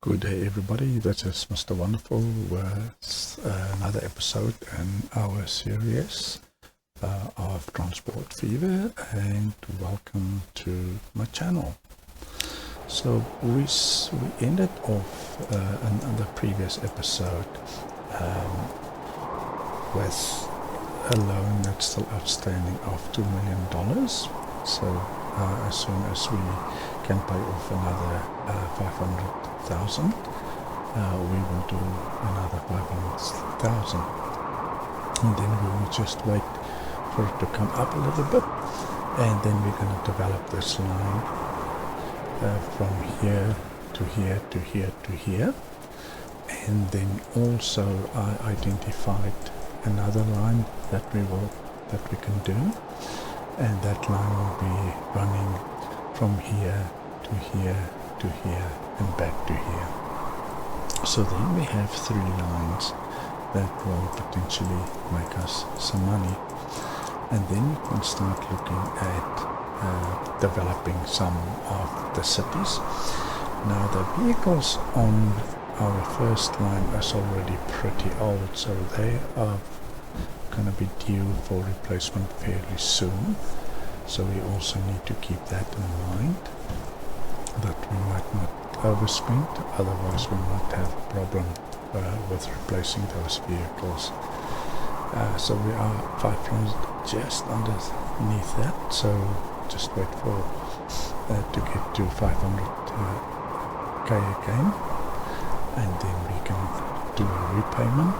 Good day, everybody. This is Mr. Wonderful with another episode in our series of Transport Fever, and welcome to my channel. So we ended off in the previous episode with a loan that's still outstanding of $2 million. So as soon as we can pay off another 500,000, we will do another 500,000, and then we will just wait for it to come up a little bit, and then we're going to develop this line from here to here to here to here. And then also I identified another line that we can do, and that line will be running from here to here to here and back to here. So then we have 3 lines that will potentially make us some money, and then we can start looking at developing some of the cities. Now the vehicles on our first line is already pretty old, so they are going to be due for replacement fairly soon. So we also need to keep that in mind, that we might not overspend, otherwise we might have a problem with replacing those vehicles. So we are 5 rounds just underneath that, so just wait for to get to 500k again, and then we can do a repayment.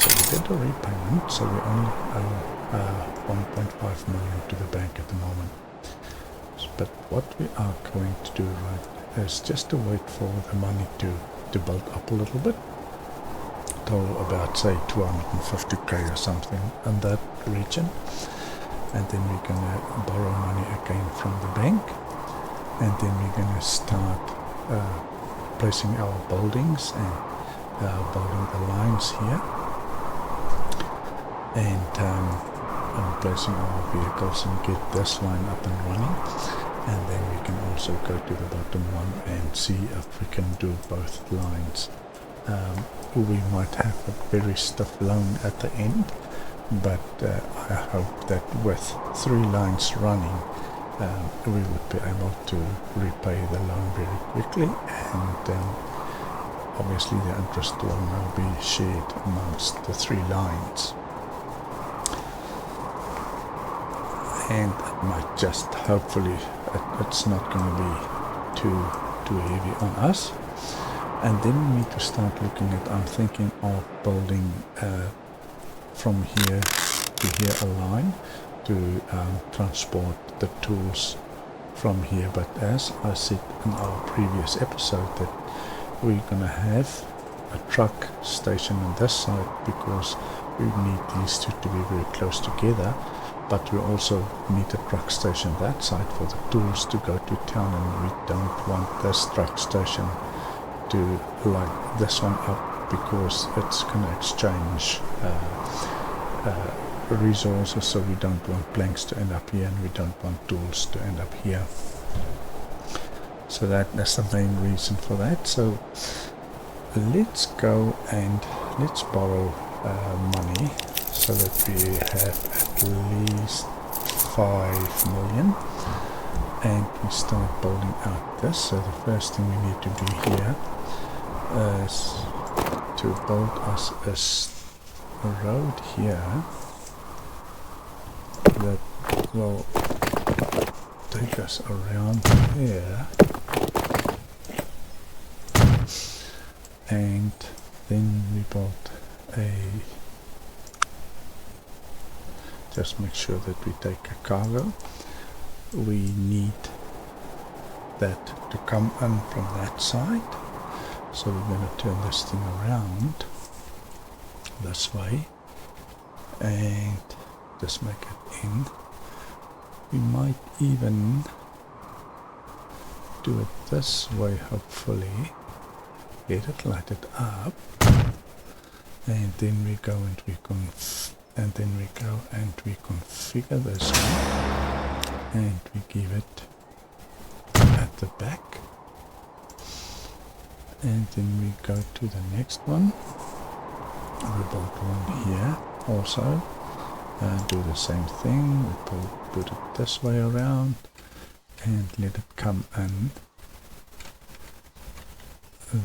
So we did a repayment, so we only owe 1.5 million to the bank at the moment. But what we are going to do right is just to wait for the money to build up a little bit till about, say, 250k or something in that region, and then we're going to borrow money again from the bank, and then we're going to start placing our buildings and building the lines here, and placing our vehicles and get this line up and running. And then we can also go to the bottom one and see if we can do both lines. We might have a very stiff loan at the end, but I hope that with 3 lines running, we would be able to repay the loan very quickly, and obviously the interest will now be shared amongst the 3 lines. And it might just, hopefully, it's not going to be too heavy on us. And then we need to start looking at, I'm thinking of building from here to here a line to transport the tools from here. But as I said in our previous episode, that we're going to have a truck station on this side, because we need these two to be very close together. But we also need a truck station that side for the tools to go to town, and we don't want this truck station to like this one up, because it's going to exchange resources. So we don't want planks to end up here, and we don't want tools to end up here. So that's the main reason for that. So let's go and let's borrow money, so that we have at least 5 million, and we start building out this. So the first thing we need to do here is to build us a road here that will take us around there, and then we build just make sure that we take a cargo. We need that to come in from that side, so we're going to turn this thing around this way and just make it in. We might even do it this way, hopefully get it lighted up, and then we go and we configure this one, and we give it at the back, and then we go to the next one. We build one here also, do the same thing. We put it this way around and let it come in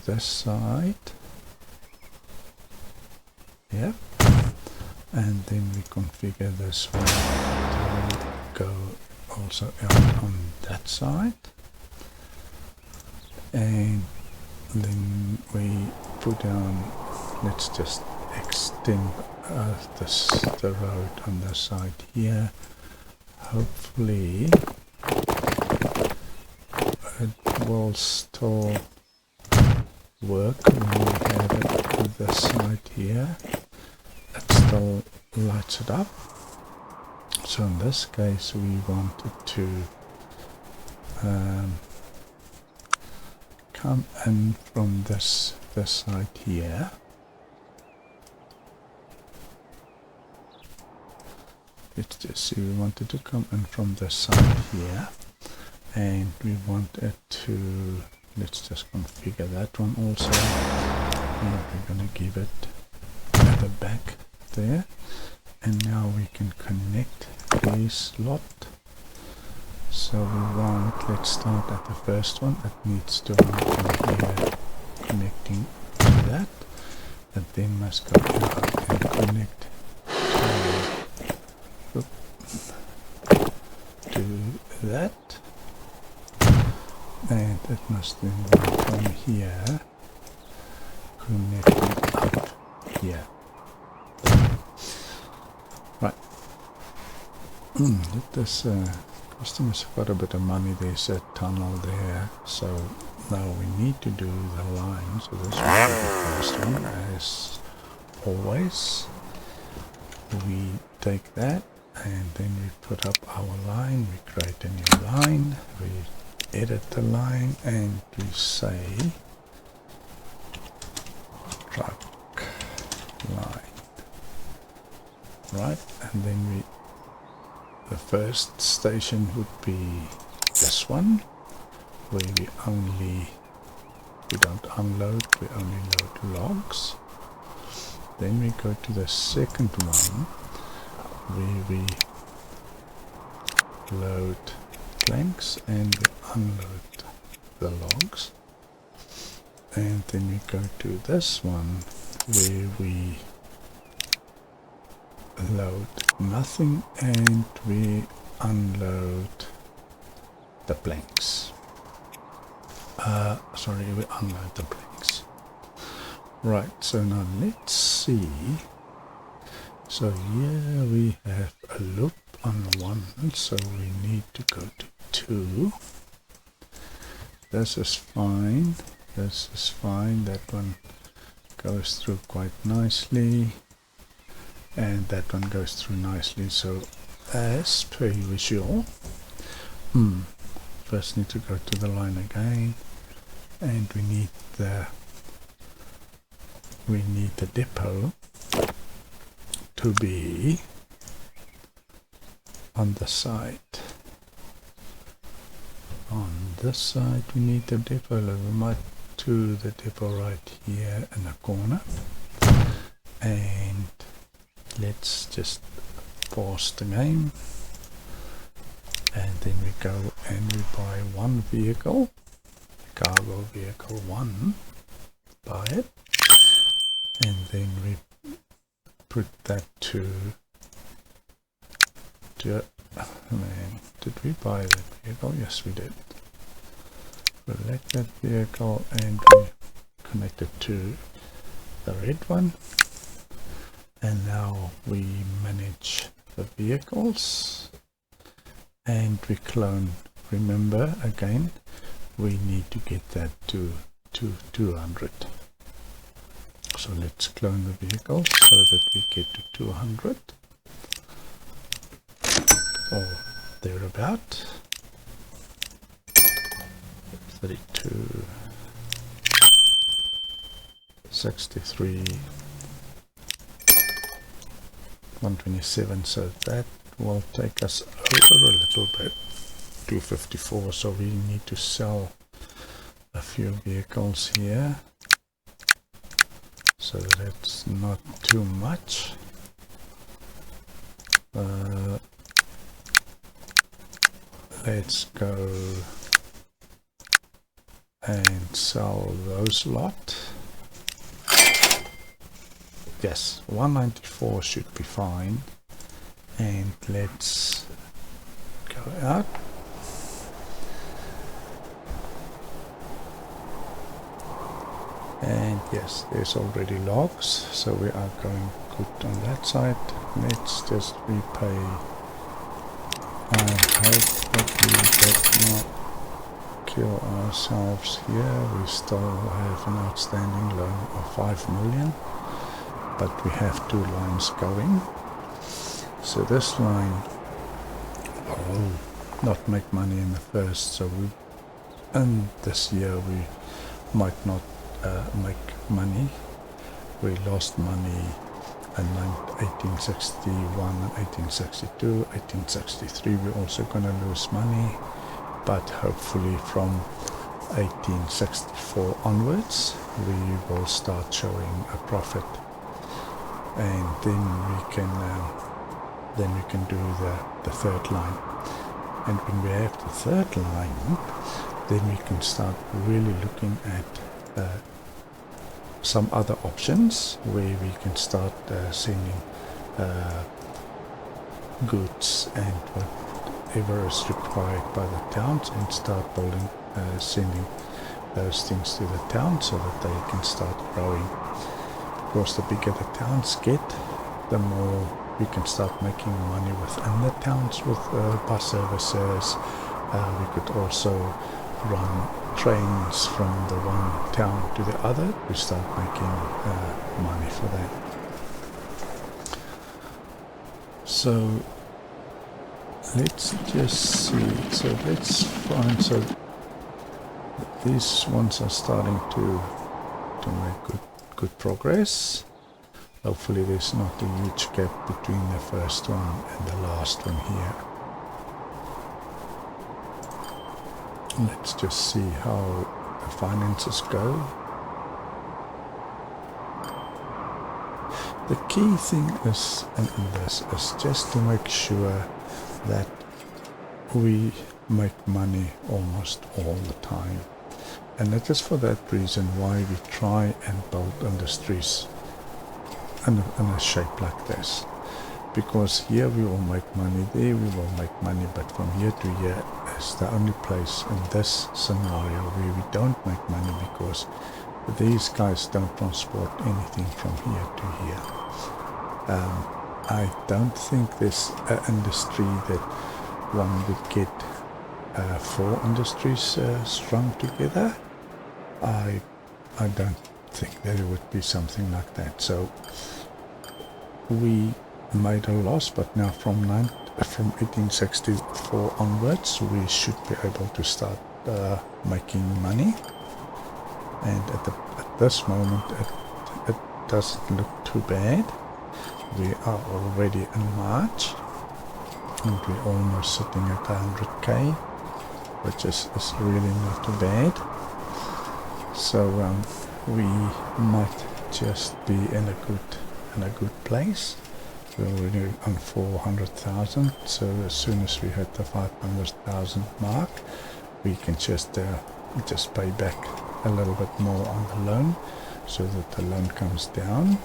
this side, yeah, and then we configure this one to go also out on that side, and then we put down, let's just extend the road on this side here. Hopefully it will still work when we have it on this side here. It still lights it up. So in this case we wanted to come in from this side here. Let's just see, we wanted to come in from this side here, and we want it to, let's just configure that one also, and we're going to give it at the back there, and now we can connect this lot. So we want, let's start at the first one. It needs to run from here, connecting to that. It then must go out and connect to that, and it must then run from here, connecting up here. Right. This costing us quite a bit of money. There's a tunnel there, so now we need to do the line. So this will be the first one, as always. We take that and then we put up our line, we create a new line, we edit the line, and we say truck line, right? And then the first station would be this one, where we don't unload, we only load logs. Then we go to the second one, where we load planks and we unload the logs. And then we go to this one, where we load nothing and we unload the planks. We unload the planks. Right, so now let's see. So here we have a loop on the one, so we need to go to 2. This is fine. This is fine. That one goes through quite nicely, and that one goes through nicely. So as per usual, first need to go to the line again, and we need the depot to be on the side. On this side we need the depot. We might do the depot right here in the corner, and let's just pause the game, and then we go and we buy one vehicle, cargo vehicle 1, buy it, and then we put that to did we buy that vehicle? Yes, we did. Select that vehicle and we connect it to the red one, and now we manage the vehicles and we clone. Remember, again, we need to get that to 200. So let's clone the vehicles so that we get to 200 or thereabout. 32, 63, 127. So that will take us over a little bit. 254. So we need to sell a few vehicles here. so that's not too much. Let's go and sell those lot. Yes, 194 should be fine. And let's go out. And yes, there's already logs, so we are going good on that side. Let's just repay. I hope that we did not kill ourselves here. We still have an outstanding loan of 5 million, but we have 2 lines going. So this line will not make money in the first, so in this year we might not make money. We lost money in 1861 and 1862, 1863 we're also going to lose money, but hopefully from 1864 onwards we will start showing a profit, and then we can do the third line. And when we have the third line, then we can start really looking at some other options where we can start sending goods and whatever is required by the towns, and start building, sending those things to the town so that they can start growing. Because the bigger the towns get, the more we can start making money within the towns with bus services. We could also run trains from the one town to the other. We start making money for that. So let's just see. So let's find. So these ones are starting to make good progress. Hopefully there's not a huge gap between the first one and the last one here. Let's just see how the finances go. The key thing is in this is just to make sure that we make money almost all the time. And it is for that reason why we try and build industries in a shape like this. Because here we will make money, there we will make money, but from year to year is the only place in this scenario where we don't make money, because these guys don't transport anything from here to here. I don't think there's an industry that one would get 4 industries strung together. I don't think there would be something like that. So we made a loss, but now from 1864 onwards we should be able to start making money, and at this moment it doesn't look too bad. We are already in March and we're almost sitting at 100k, which is really not too bad. So we might just be in a good place. We're already on 400,000, so as soon as we hit the 500,000 mark, we can just pay back a little bit more on the loan, so that the loan comes down.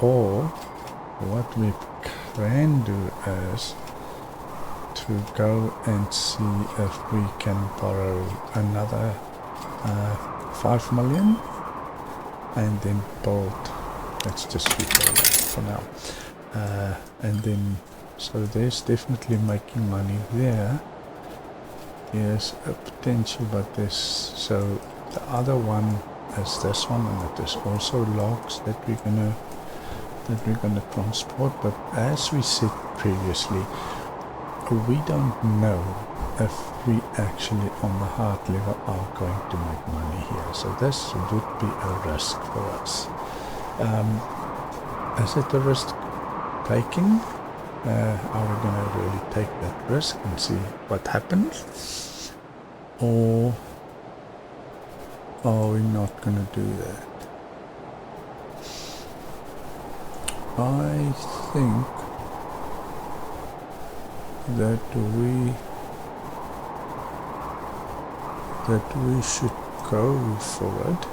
Or what we can do is to go and see if we can borrow another 5 million and then build. Let's just rebuild that for now. And then, so there's definitely making money there. Yes, a potential, but this, so the other one is this one, and it is also logs that we're gonna transport. But as we said previously, we don't know if we actually on the hard level are going to make money here. So this would be a risk for us. Is it a risk taking? Are we going to really take that risk and see what happens? Or Are we not going to do that? I think that we should go for it,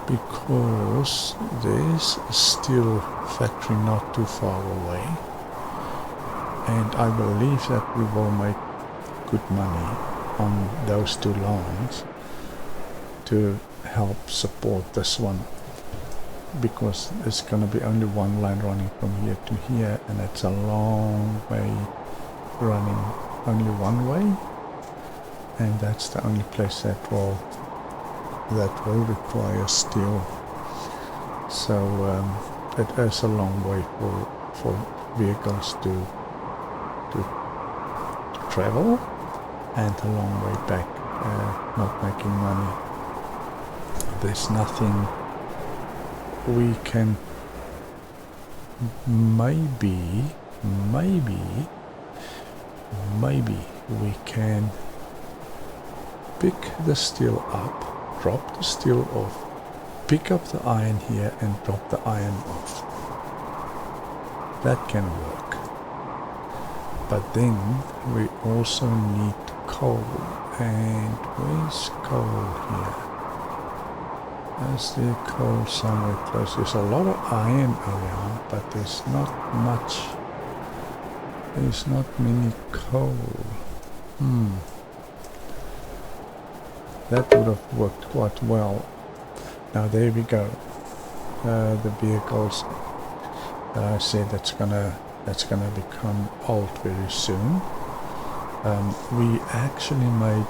because there's a steel factory not too far away, and I believe that we will make good money on those two lines to help support this one, because there's going to be only one line running from here to here, and it's a long way running only one way, and that's the only place that will require steel. So it is a long way for vehicles to travel, and a long way back, not making money. There's nothing we can. Maybe we can pick the steel up, drop the steel off, pick up the iron here and drop the iron off. That can work. But then we also need coal, and where's coal here? Is there coal somewhere close? There's a lot of iron around, but there's not much. There's not many coal. That would have worked quite well. Now there we go. The vehicles that I said that's gonna become old very soon. We actually made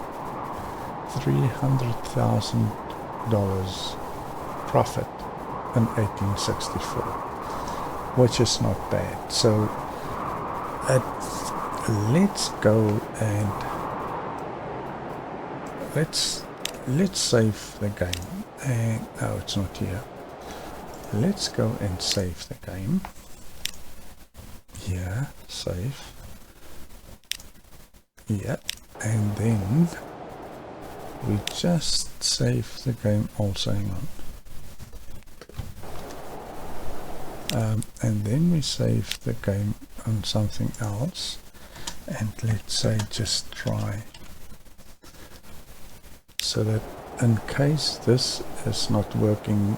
$300,000 profit in 1864, which is not bad. So let's go and let's save the game. And no, it's not here. Let's go and save the game. Here, save. Yeah, and then we just save the game also. Hang on. And then we save the game on something else, and let's say just try, so that in case this is not working,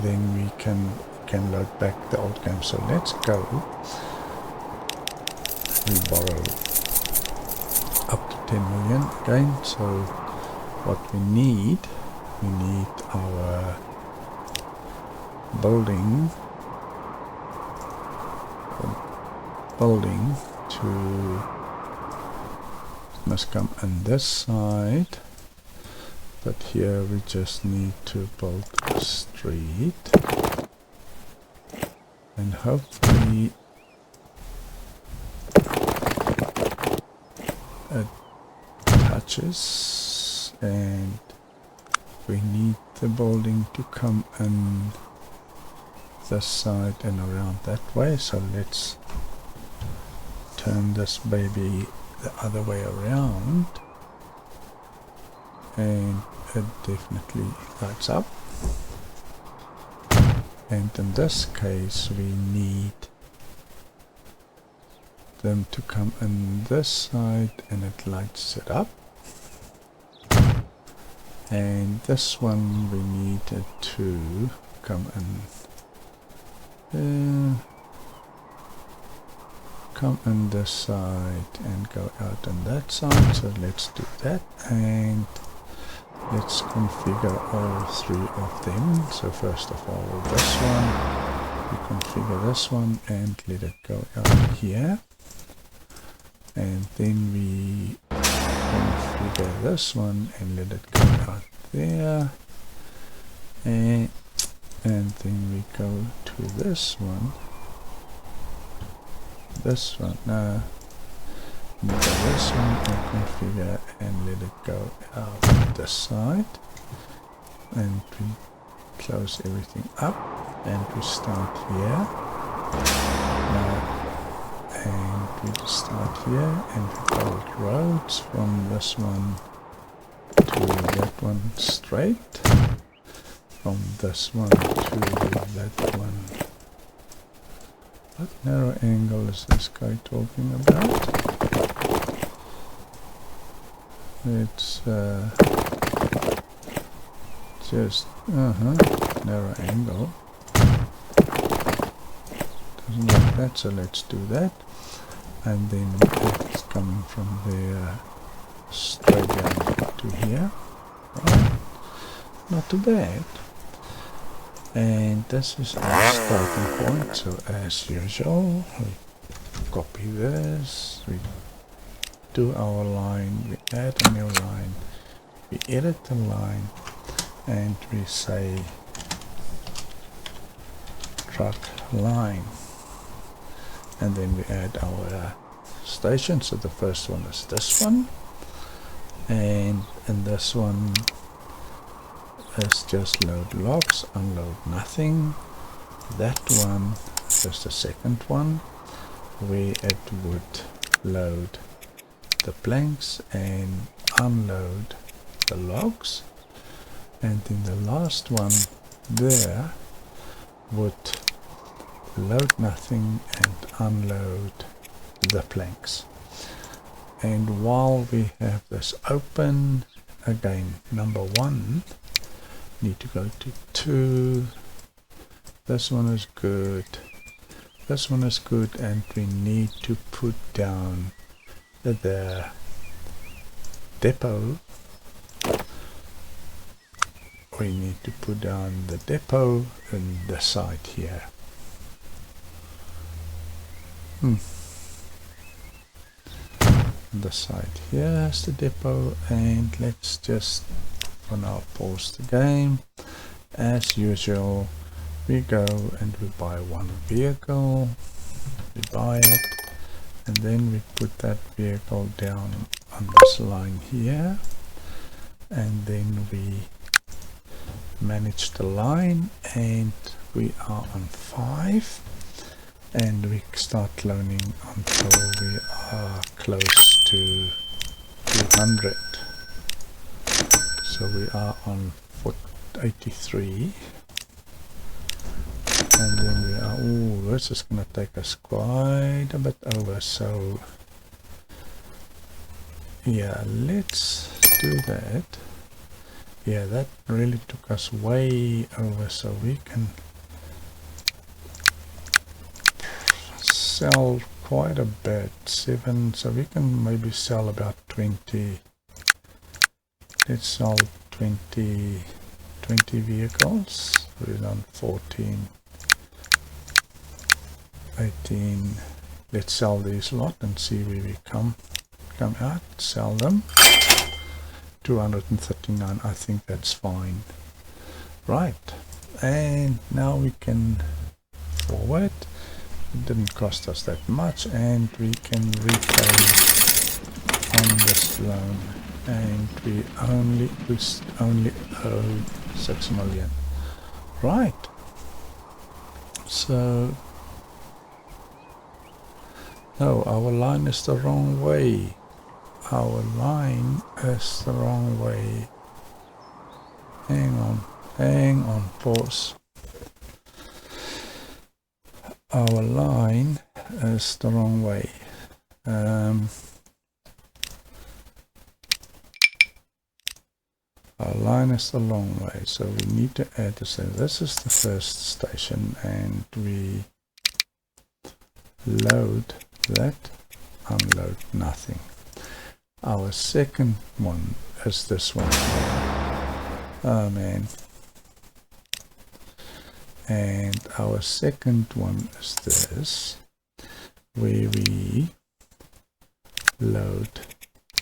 then we can load back the old game. So let's go. We borrow up to 10 million again. So what we need our building to must come on this side, but here we just need to build a street, and hopefully it touches, and we need the building to come in this side and around that way. So let's turn this baby the other way around, and it definitely lights up. And in this case we need them to come in this side, and it lights it up. And this one we need it to come in this side and go out on that side. So let's do that, and let's configure all three of them. So first of all this one, we configure this one and let it go out here, and then we configure this one and let it go out there, and then we go to this one, this one and configure and let it go out this side, and we close everything up, and we start here now, and we start here, and we build roads from this one to to that one straight, from this one to that one. What narrow angle is this guy talking about? It's just narrow angle. Doesn't like that, so let's do that. And then it's coming from there straight down to here. Right? Not too bad. And this is our starting point, so as usual we copy this, we do our line, we add a new line, we edit the line, and we say truck line, and then we add our station. So the first one is this one, and in this one is just load logs, unload nothing. That one is the second one, where it would load the planks and unload the logs. And then the last one there would load nothing and unload the planks. And while we have this open, again, number one, need to go to 2. This one is good. This one is good, and we need to put down the depot. We need to put down the depot in the side here. The side here is the depot, and let's just for now pause the game. As usual, we go and we buy one vehicle, we buy it, and then we put that vehicle down on this line here, and then we manage the line, and we are on 5, and we start cloning until we are close to 200. So we are on 83, and then we are, oh, this is going to take us quite a bit over, so yeah, let's do that. Yeah, that really took us way over, so we can sell quite a bit, 7, so we can maybe sell about 20. Let's sell 20 vehicles. We're on 14, 18. Let's sell these lot and see where we come out. Sell them. 239. I think that's fine. Right, and now we can forward. It didn't cost us that much, and we can repay on this loan. And we only owe 6 million. Right, so no, our line is the wrong way. Our line is the wrong way. Hang on, pause. Our line is the wrong way. Our line is the long way, so we need to add to say this is the first station, and we load that, unload nothing. Our second one is this one. Oh man. And our second one is this, where we load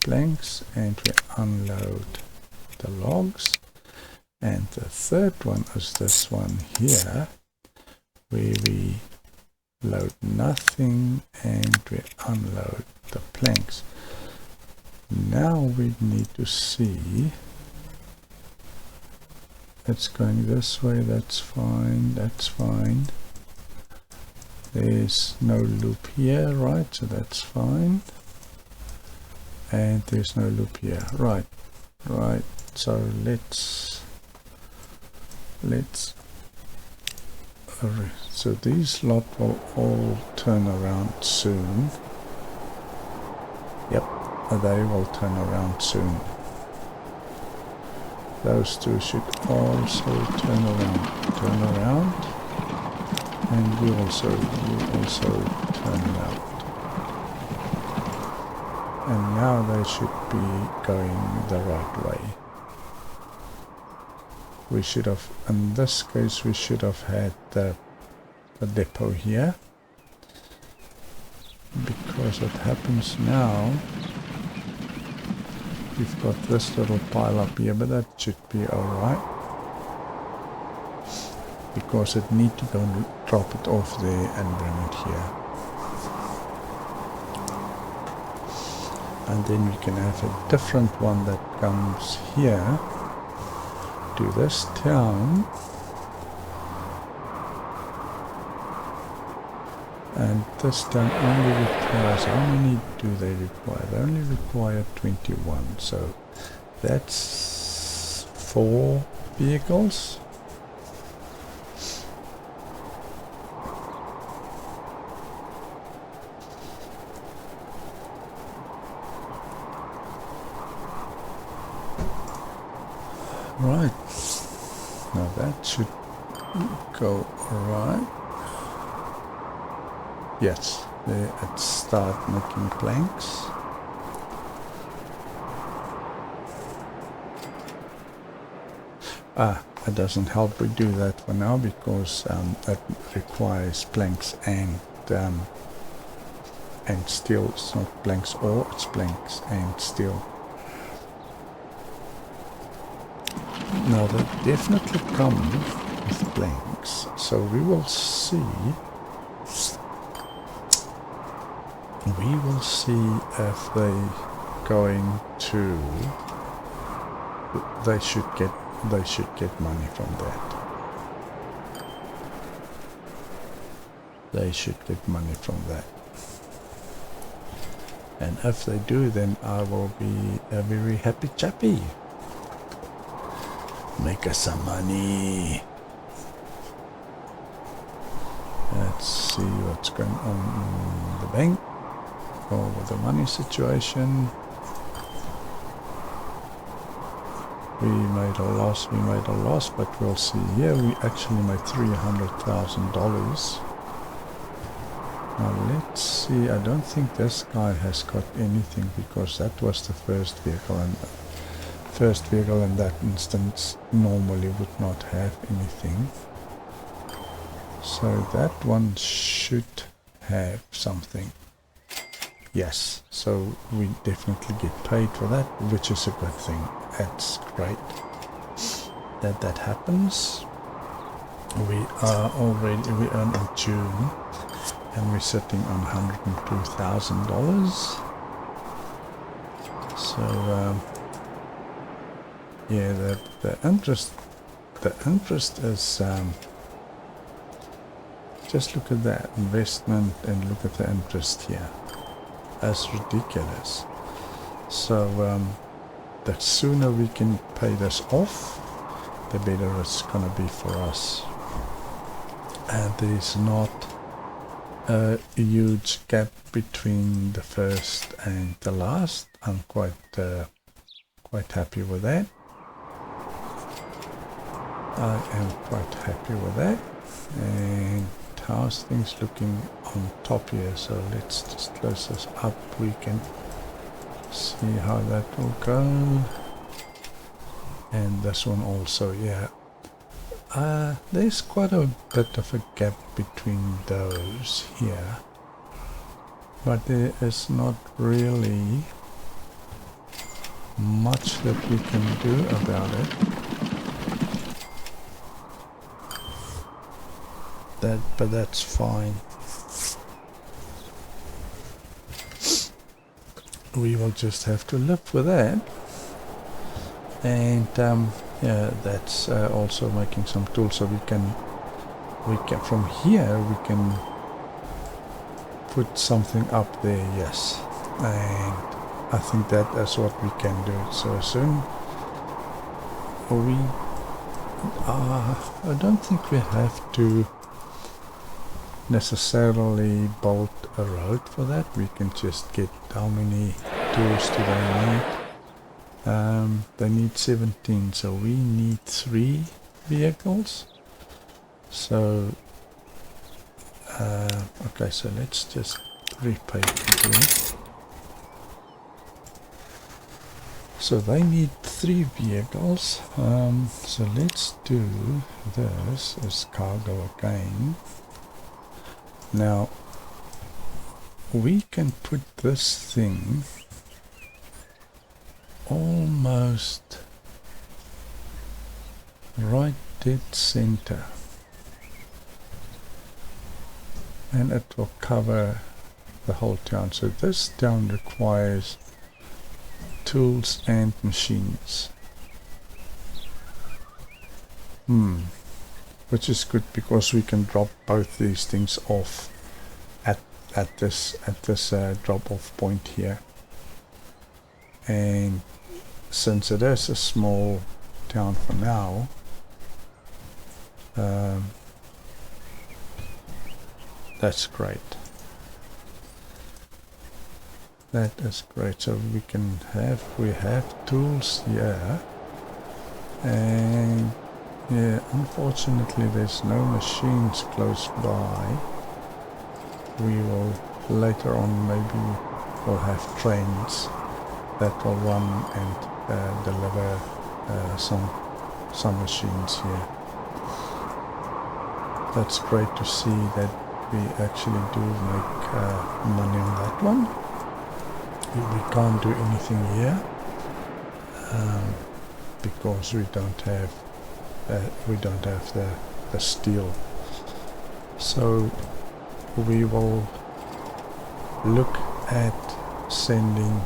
planks and we unload the logs. And the third one is this one here, where we load nothing and we unload the planks. Now we need to see, it's going this way, that's fine, that's fine. There's no loop here, right, so that's fine. And there's no loop here, right, So let's so these lot will all turn around soon. Yep, they will turn around soon. Those two should also turn around, and you also turn around. And now they should be going the right way. We should have, in this case, we should have had the depot here. Because what happens now, we've got this little pile up here, but that should be alright. Because it need to go and drop it off there and bring it here. And then we can have a different one that comes here to this town. And this town only requires, how many do they require? They only require 21, so that's 4 vehicles. Right, now that should go right. Yes, let's start making planks. It doesn't help we do that for now because it requires planks and steel. It's not planks or, it's planks and steel. Now they definitely come with planks, so we will see. We will see if they going to. They should get money from that. They should get money from that. And if they do, then I will be a very happy chappy. Make us some money. Let's see what's going on in the bank. With the money situation. We made a loss, but we'll see. Here we actually made $300,000. Now let's see, I don't think this guy has got anything because that was the first vehicle, and first vehicle in that instance normally would not have anything. So that one should have something. Yes, so we definitely get paid for that, which is a good thing. That's great that happens. We earn in June, and we're sitting on $102,000. So yeah, the interest is just look at that investment and look at the interest here. That's ridiculous. So the sooner we can pay this off, the better it's gonna be for us. And there's not a huge gap between the first and the last. I'm quite happy with that. I am quite happy with that. And how's things looking on top here? So let's just close this up. We can see how that will go. And this one also, yeah. There's quite a bit of a gap between those here, but there is not really much that we can do about it. But that's fine. We will just have to live with that. And yeah, that's also making some tools, so we can from here we can put something up there. Yes, and I think that is what we can do. So we I don't think we have to necessarily build a road for that. We can just get how many tools do they need. They need 17, so we need 3 vehicles. So okay, so let's just repave again. So they need 3 vehicles. So let's do this as cargo again. Now we can put this thing almost right dead center, and it will cover the whole town. So this town requires tools and machines, which is good because we can drop both these things off at this drop off point here. And since it is a small town for now, that's great. That is great. So we have tools here, and yeah, unfortunately there's no machines close by. We will later on maybe we'll have trains that will run and deliver some machines here. That's great to see that we actually do make money on that one. We can't do anything here because we don't have the steel. So we will look at sending.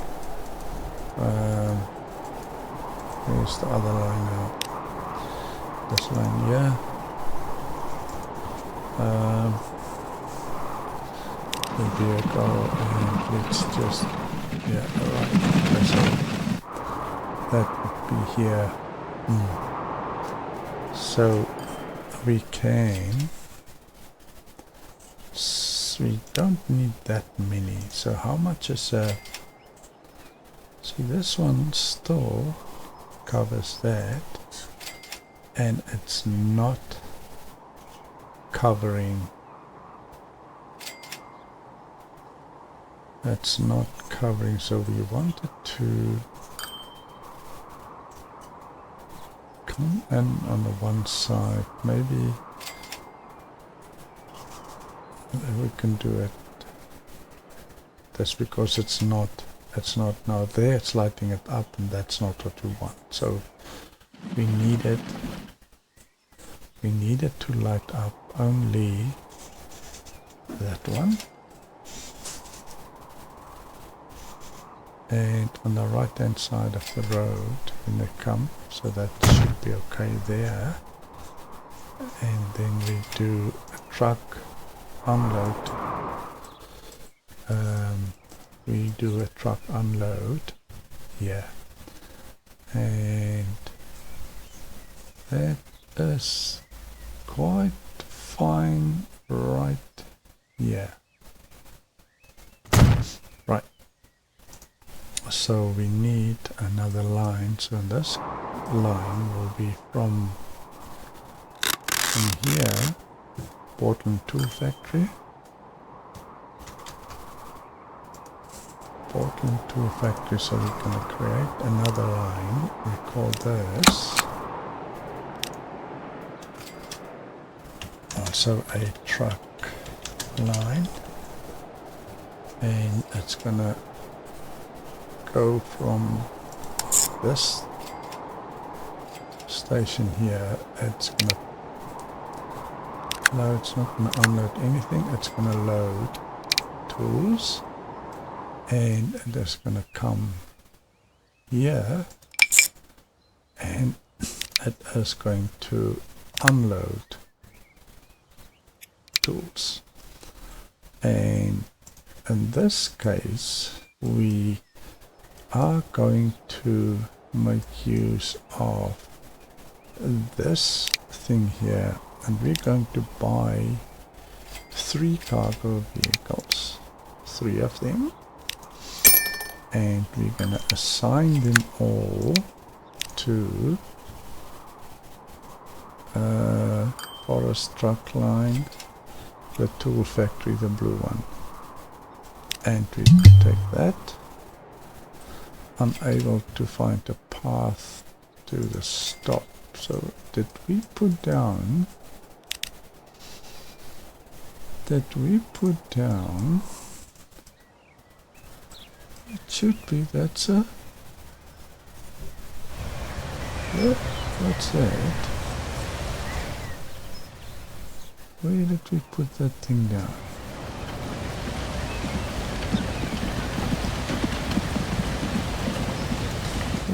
Where's the other line now? This line here. The vehicle, and let's just, yeah, alright. Okay, so that would be here. So we don't need that many. So how much is see, this one still covers that, and it's not covering, so we wanted to come in on the one side. Maybe we can do it this, because it's not now there, it's lighting it up, and that's not what we want. So we need it to light up only that one, and on the right hand side of the road when they come, so that should be okay there. And then we do a truck unload. We do a truck unload here, and that is quite fine right here. Right, so we need another line. So this line will be from here, Portland Tool Factory. So we're going to create another line. We call this also a truck line, and it's going to go from this station here. It's going to load, it's not going to unload anything, it's going to load tools, and it's going to come here, and it is going to unload tools. And in this case we are going to make use of this thing here, and we're going to buy 3 cargo vehicles, 3 of them, and we're going to assign them all to Forest Truck Line, the Tool Factory, the blue one, and we take that. Unable to find a path to the stop. So did we put down it should be, that's a what's that? Where did we put that thing down?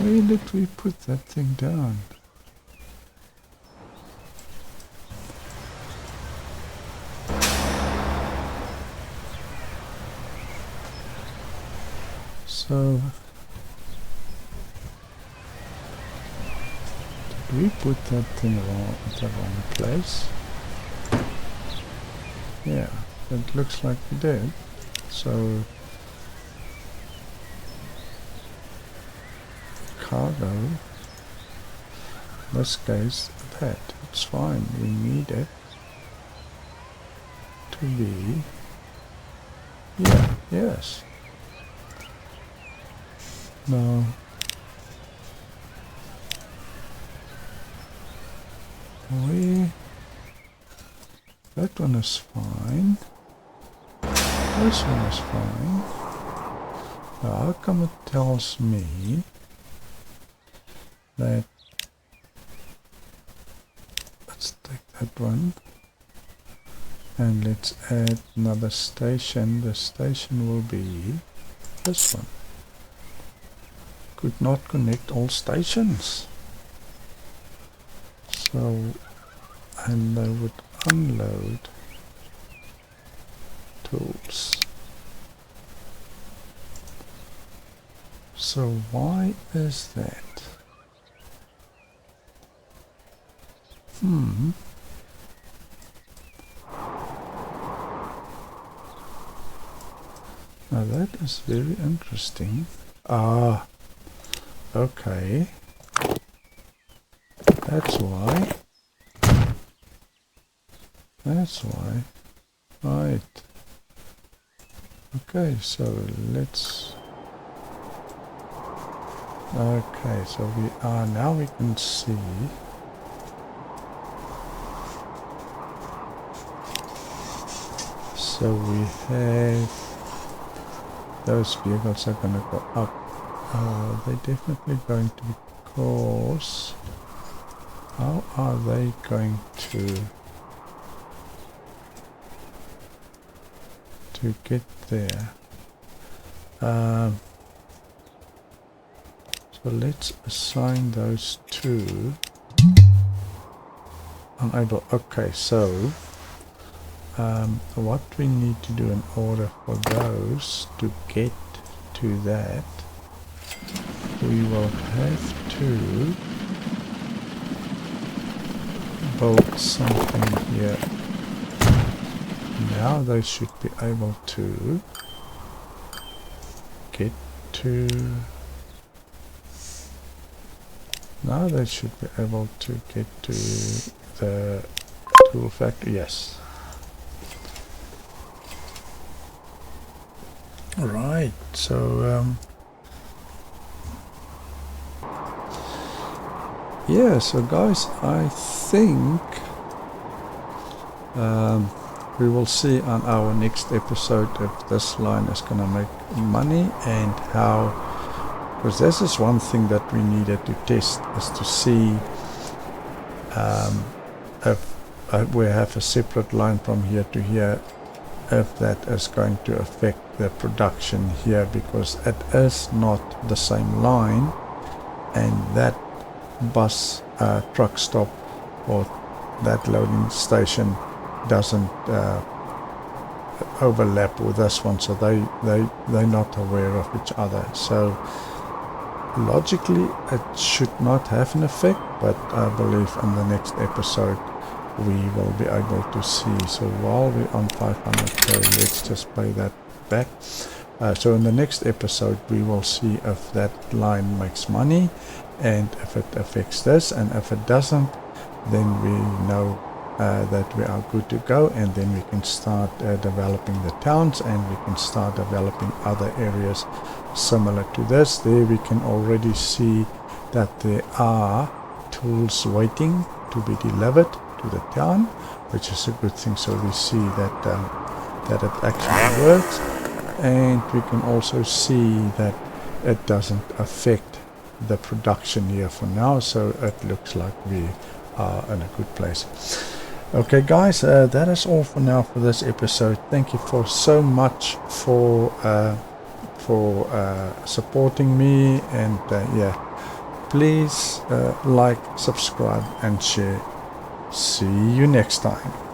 Where did we put that thing down? So, did we put that thing at the wrong place? Yeah, it looks like we did. So, cargo, in this case, that, it's fine, we need it to be, yeah, yes. No. That one is fine. This one is fine. Now, how come it tells me that, let's take that one and let's add another station. The station will be this one. Could not connect all stations. So, and they would unload tools. So why is that? Now that is very interesting. Ah, okay. That's why. That's why. Right. Okay, so let's... Okay, so we are... Now we can see... So we have... Those vehicles are going to go up. They're definitely going to, because... How are they going to get there? So let's assign those two. Unable. Okay, so what we need to do in order for those to get to that, we will have to build something here. Now they should be able to get to... Now they should be able to get to the tool factory. Yes. Alright, so yeah, so guys, I think we will see on our next episode if this line is going to make money and how, because this is one thing that we needed to test, is to see if we have a separate line from here to here, if that is going to affect the production here, because it is not the same line, and that bus truck stop or that loading station doesn't overlap with this one, so they're not aware of each other. So logically it should not have an effect, but I believe in the next episode we will be able to see. So while we're on 500k, let's just pay that back. So in the next episode we will see if that line makes money and if it affects this, and if it doesn't, then we know that we are good to go, and then we can start developing the towns, and we can start developing other areas similar to this. There we can already see that there are tools waiting to be delivered to the town, which is a good thing. So we see that that it actually works, and we can also see that it doesn't affect the production here for now, so it looks like we are in a good place. Okay guys, that is all for now for this episode. Thank you for so much for supporting me, and yeah, please like, subscribe and share. See you next time.